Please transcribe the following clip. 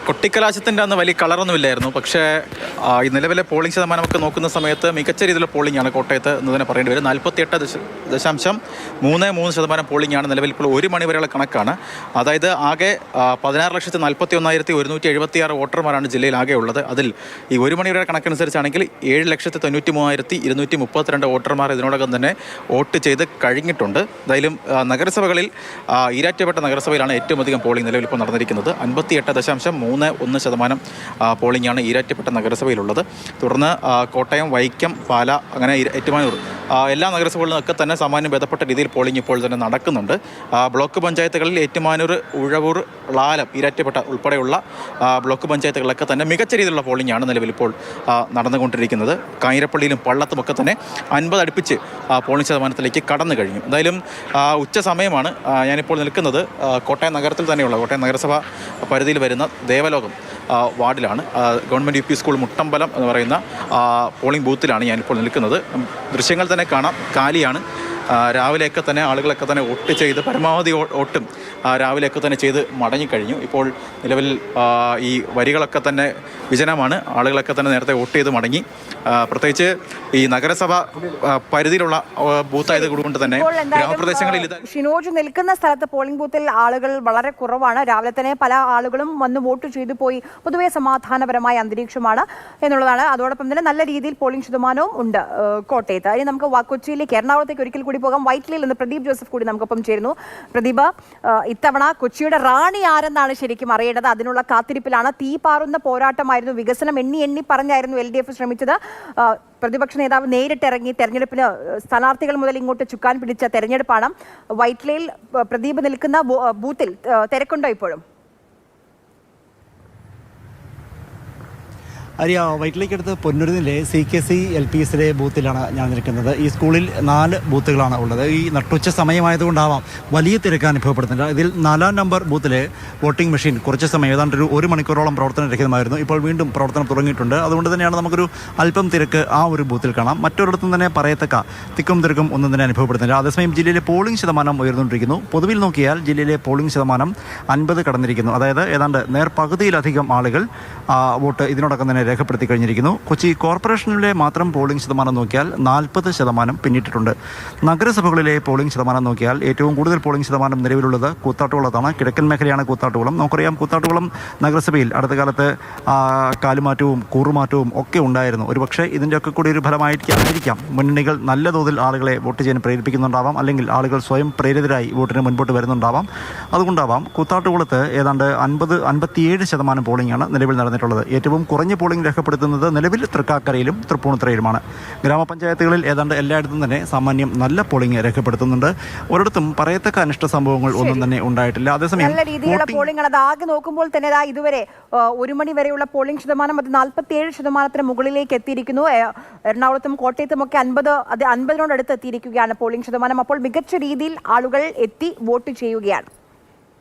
കൊട്ടിക്കലാശത്തിൻ്റെ അന്ന് വലിയ കളറൊന്നുമില്ലായിരുന്നു. പക്ഷേ ഈ നിലവിലെ പോളിംഗ് ശതമാനമൊക്കെ നോക്കുന്ന സമയത്ത് മികച്ച രീതിയിലുള്ള പോളിംഗാണ് കോട്ടയത്ത് എന്ന് തന്നെ പറയേണ്ടി വരും. 48.3% പോളിംഗാണ് നിലവിൽ. ഇപ്പോൾ 1 മണി വരെയുള്ള കണക്കാണ്. അതായത് ആകെ 16,41,176 വോട്ടർമാരാണ് ജില്ലയിൽ ആകെ ഉള്ളത്. അതിൽ ഈ 1 മണി വരെ കണക്കനുസരിച്ചാണെങ്കിൽ 7,93,232 വോട്ടർമാർ ഇതിനോടകം തന്നെ വോട്ട് ചെയ്ത് കഴിഞ്ഞിട്ടുണ്ട്. എന്തായാലും നഗരസഭകളിൽ ഈരാറ്റുപേട്ട നഗരസഭയിലാണ് ഏറ്റവും അധികം പോളിംഗ് നിലവിൽ ഇപ്പോൾ നടന്നിരിക്കുന്നത്. 58.31% പോളിംഗാണ് ഈരാറ്റുപേട്ട നഗരസഭയിലുള്ളത്. തുടർന്ന് കോട്ടയം, വൈക്കം, പാല, അങ്ങനെ ഏറ്റുമാനൂർ എല്ലാ നഗരസഭകളിലൊക്കെ തന്നെ സാമാന്യം ഭേദപ്പെട്ട രീതിയിൽ പോളിംഗ് ഇപ്പോൾ തന്നെ നടക്കുന്നുണ്ട്. ബ്ലോക്ക് പഞ്ചായത്തുകളിൽ ഏറ്റുമാനൂർ, ഉഴവൂർ, ളാലം, ഈരാറ്റുപേട്ട ഉൾപ്പെടെയുള്ള ബ്ലോക്ക് പഞ്ചായത്തുകളിലൊക്കെ തന്നെ മികച്ച രീതിയിലുള്ള പോളിംഗാണ് നിലവിൽ ഇപ്പോൾ നടന്നുകൊണ്ടിരിക്കുന്നത്. കാഞ്ഞിരപ്പള്ളിയിലും പള്ളത്തുമൊക്കെ തന്നെ 50 അടുപ്പിച്ച് പോളിംഗ് ശതമാനത്തിലേക്ക് കടന്നു കഴിഞ്ഞു. എന്തായാലും ഉച്ച സമയമാണ്. ഞാനിപ്പോൾ നിൽക്കുന്നത് കോട്ടയം നഗരത്തിൽ തന്നെയുള്ള കോട്ടയം നഗരസഭ പരിധിയിൽ വരുന്ന ദേവലോകം വാർഡിലാണ്. ഗവൺമെൻറ് UP സ്കൂൾ മുട്ടമ്പലം എന്ന് പറയുന്ന പോളിംഗ് ബൂത്തിലാണ് ഞാനിപ്പോൾ നിൽക്കുന്നത്. ദൃശ്യങ്ങൾ തന്നെ കാണാം, കാലിയാണ്. രാവിലെയൊക്കെ തന്നെ ആളുകളൊക്കെ തന്നെ വോട്ട് ചെയ്ത് പരമാവധി വോട്ടും രാവിലെയൊക്കെ തന്നെ ചെയ്ത് മടങ്ങിക്കഴിഞ്ഞു. ഇപ്പോൾ നിലവിൽ ഈ വരികളൊക്കെ തന്നെ വിജനമാണ്. ആളുകളൊക്കെ തന്നെ നേരത്തെ വോട്ട് ചെയ്ത് മടങ്ങി. പ്രത്യേകിച്ച് ഈ നഗരസഭ പരിധിയിലുള്ള ബൂത്തായത് കൊണ്ട് തന്നെ ഗ്രാമപ്രദേശങ്ങളിൽ ഷിനോജ് നിൽക്കുന്ന സ്ഥലത്ത് പോളിംഗ് ബൂത്തിൽ ആളുകൾ വളരെ കുറവാണ്. രാവിലെ തന്നെ പല ആളുകളും വന്ന് വോട്ട് ചെയ്തു പോയി. പൊതുവെ സമാധാനപരമായ അന്തരീക്ഷമാണ് എന്നുള്ളതാണ്. അതോടൊപ്പം തന്നെ നല്ല രീതിയിൽ പോളിംഗ് ശതമാനവും ഉണ്ട് കോട്ടയത്ത്. ഇനി നമുക്ക് കൊച്ചിയിലേക്ക്, എറണാകുളത്തേക്ക് ഒരിക്കൽ കൂടി പോകാം. വൈറ്റ്ലയിൽ നിന്ന് പ്രദീപ് ജോസഫ് കൂടി നമുക്കൊപ്പം ചേരുന്നു. പ്രദീപ്, ഇത്തവണ കൊച്ചിയുടെ റാണി ആരെന്നാണ് ശരിക്കും അറിയേണ്ടത്? അതിനുള്ള കാത്തിരിപ്പിലാണ്. തീ പാറുന്ന പോരാട്ടമായിരുന്നു. വികസനം എണ്ണി പറഞ്ഞായിരുന്നു LDF ശ്രമിച്ചത്. പ്രതിപക്ഷ നേതാവ് നേരിട്ടിറങ്ങി തെരഞ്ഞെടുപ്പിന് സ്ഥാനാർത്ഥികൾ മുതൽ ഇങ്ങോട്ട് ചുക്കാൻ പിടിച്ച തെരഞ്ഞെടുപ്പാണ്. വൈറ്റ്ലയിൽ പ്രദീപ് നിൽക്കുന്ന ബൂത്തിൽ തിരക്കുണ്ടോ ഇപ്പോഴും? അറിയാ, വൈറ്റിലേക്കടുത്ത് പൊന്നുരുന്നിലെ CKC LPSലെ ബൂത്തിലാണ് ഞാൻ നിൽക്കുന്നത്. ഈ സ്കൂളിൽ 4 ബൂത്തുകളാണ് ഉള്ളത്. ഈ നട്ടുച്ച സമയമായതുകൊണ്ടാവാം വലിയ തിരക്ക് അനുഭവപ്പെടുന്നുണ്ട്. ഇതിൽ 4-ാം നമ്പർ ബൂത്തിലെ വോട്ടിംഗ് മെഷീൻ കുറച്ച് സമയം, ഏതാണ്ട് ഒരു മണിക്കൂറോളം പ്രവർത്തനരഹിതമായിരുന്നു. ഇപ്പോൾ വീണ്ടും പ്രവർത്തനം തുടങ്ങിയിട്ടുണ്ട്. അതുകൊണ്ട് തന്നെയാണ് നമുക്കൊരു അല്പം തിരക്ക് ആ ഒരു ബൂത്തിൽ കാണാം. മറ്റൊരിടത്തും തന്നെ പറയത്തക്ക തിക്കും തിരക്കും ഒന്നും തന്നെ അനുഭവപ്പെടുന്നില്ല. അതേസമയം ജില്ലയിലെ പോളിംഗ് ശതമാനം ഉയർന്നുകൊണ്ടിരിക്കുന്നു. പൊതുവിൽ നോക്കിയാൽ ജില്ലയിലെ പോളിംഗ് ശതമാനം 50 കടന്നിരിക്കുന്നു. അതായത് ഏതാണ്ട് നേർപകുതിയിലധികം ആളുകൾ വോട്ട് ഇതിനോടൊപ്പം തന്നെ രേഖപ്പെടുത്തി കഴിഞ്ഞിരിക്കുന്നു. കൊച്ചി കോർപ്പറേഷനിലെ മാത്രം പോളിംഗ് ശതമാനം നോക്കിയാൽ 40% പിന്നിട്ടിട്ടുണ്ട്. നഗരസഭകളിലെ പോളിംഗ് ശതമാനം നോക്കിയാൽ ഏറ്റവും കൂടുതൽ പോളിംഗ് ശതമാനം നിലവിലുള്ളത് കൂത്താട്ടുകുളത്താണ്. കിഴക്കൻ മേഖലയാണ് കൂത്താട്ടുകുളം. നമുക്കറിയാം, കൂത്താട്ടുകുളം നഗരസഭയിൽ അടുത്ത കാലത്ത് കാലുമാറ്റവും കൂറുമാറ്റവും ഒക്കെ ഉണ്ടായിരുന്നു. ഒരുപക്ഷെ ഇതിൻ്റെയൊക്കെ കൂടി ഒരു ഫലമായിരിക്കാം മുന്നണികൾ നല്ല തോതിൽ ആളുകളെ വോട്ട് ചെയ്യാൻ പ്രേരിപ്പിക്കുന്നുണ്ടാവാം, അല്ലെങ്കിൽ ആളുകൾ സ്വയം പ്രേരിതരായി വോട്ടിന് മുൻപോട്ട് വരുന്നുണ്ടാവാം. അതുകൊണ്ടാവാം കൂത്താട്ടുകുളത്ത് ഏതാണ്ട് 57% പോളിംഗാണ് നിലവിൽ നടന്നിട്ടുള്ളത്. ഏറ്റവും കുറഞ്ഞ പോളിംഗ് രേഖപ്പെടുത്തുന്നത് നിലവിൽ തൃക്കാക്കരയിലും തൃപ്പൂണിത്തുറയിലുമാണ്. ഗ്രാമപഞ്ചായത്തുകളിൽ ഏതാണ്ട് എല്ലായിടത്തും തന്നെ സാമാന്യം നല്ല പോളിംഗ് രേഖപ്പെടുത്തുന്നുണ്ട്. ഒരിടത്തും പറയത്തക്ക അനിഷ്ട സംഭവങ്ങൾ ഒന്നും തന്നെ ഉണ്ടായിട്ടില്ല. അതേസമയം നല്ല രീതിയിലുള്ള പോളിംഗ് ആണ്. ആകെ നോക്കുമ്പോൾ തന്നെ ഇതുവരെ 1 മണി വരെയുള്ള പോളിംഗ് ശതമാനം അത് 47% മുകളിലേക്ക് എത്തിയിരിക്കുന്നു. എറണാകുളത്തും കോട്ടയത്തും ഒക്കെ 50-നോടടുത്ത് എത്തിയിരിക്കുകയാണ് പോളിംഗ് ശതമാനം. അപ്പോൾ മികച്ച രീതിയിൽ ആളുകൾ എത്തി വോട്ട് ചെയ്യുകയാണ്.